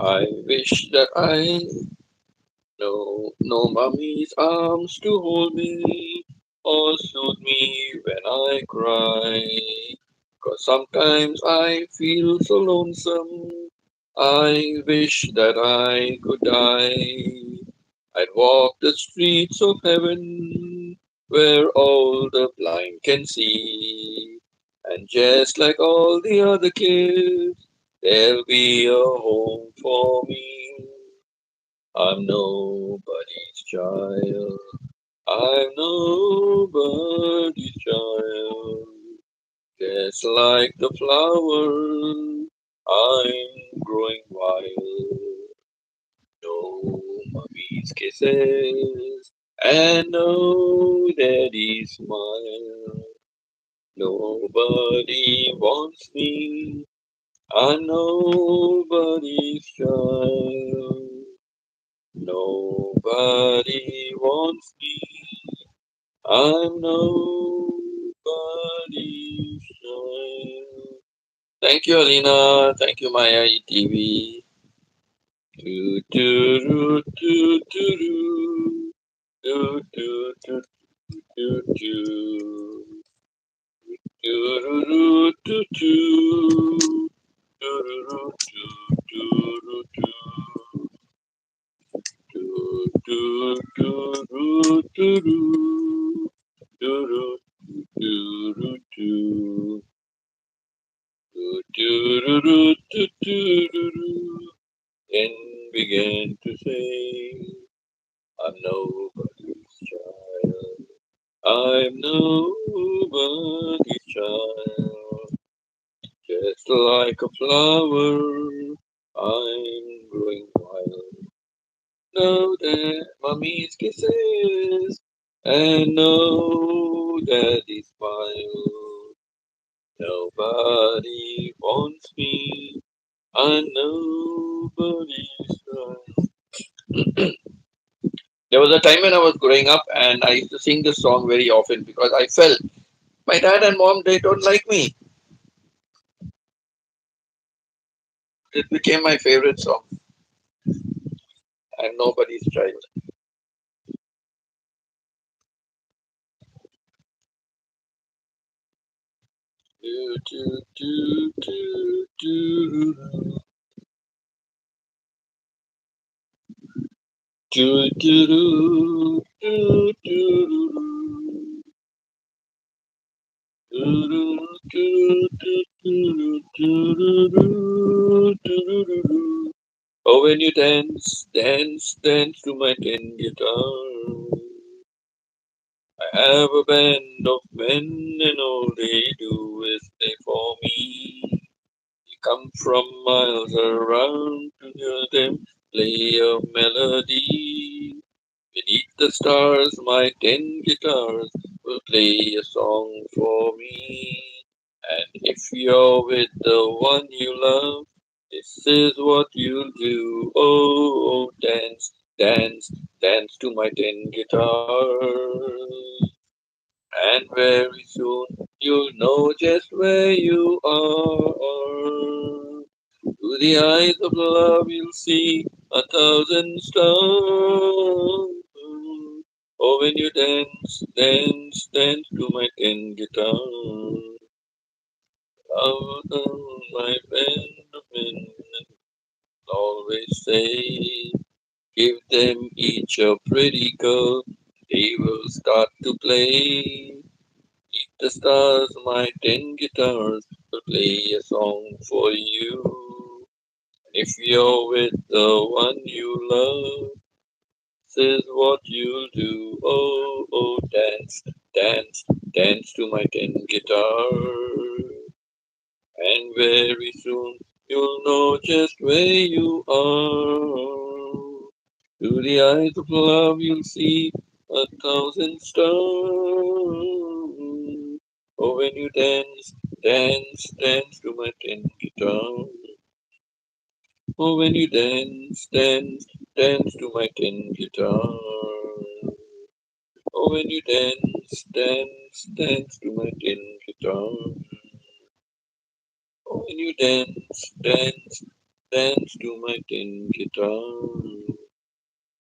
I wish that I know no mommy's arms to hold me or soothe me when I cry. 'Cause sometimes I feel so lonesome. I wish that I could die. I'd walk the streets of heaven where all the blind can see. And just like all the other kids, there'll be a home for me. I'm nobody's child. I'm nobody's child. Just like the flower, I'm growing wild. No mommy's kisses and no daddy's smile. Nobody wants me. I'm nobody's child. Nobody wants me. I'm nobody's child. Thank you, Alina. Thank you, Maya ETV. Do, do, do, do, do, do. Do, do, do, do, do. Do, do, do, do, do. Do, do, do, do, do, do. Do, do, do, do, do. Do, do, do, do, do. Do, do, do, do, do, do, do. Then began to say, I'm nobody's child. I'm nobody's child. Just like a flower, I'm growing wild. No that mommy's kisses, and no daddy's smile. Nobody wants me, I'm nobody's child. There was a time when I was growing up and I used to sing this song very often because I felt my dad and mom they don't like me. It became my favorite song. I'm nobody's child. Do, do, do, do, do, do, do, do, do, do, oh, when you dance, dance, dance to my tin guitar. I have a band of men, and all they do is play for me. They come from miles around to hear them play a melody. Beneath the stars, my ten guitars will play a song for me. And if you're with the one you love, this is what you'll do. Oh, oh, dance, dance, dance to my ten guitars. And very soon you'll know just where you are. Through the eyes of love you'll see 1,000 stars. Oh, when you dance, dance, dance to my tin guitar. Love my band of men always say, give them each a pretty girl, they will start to play. The stars, my ten guitars will play a song for you. And if you're with the one you love, this is what you'll do. Oh, oh, dance, dance, dance to my tin guitar. And very soon you'll know just where you are. Through the eyes of love you'll see 1,000 stars. Oh, when you dance, dance, dance to my tin guitar. Oh, when you dance, dance, dance to my tin guitar. Oh, when you dance, dance, dance to my tin guitar. Oh, when you dance, dance, dance to my tin guitar.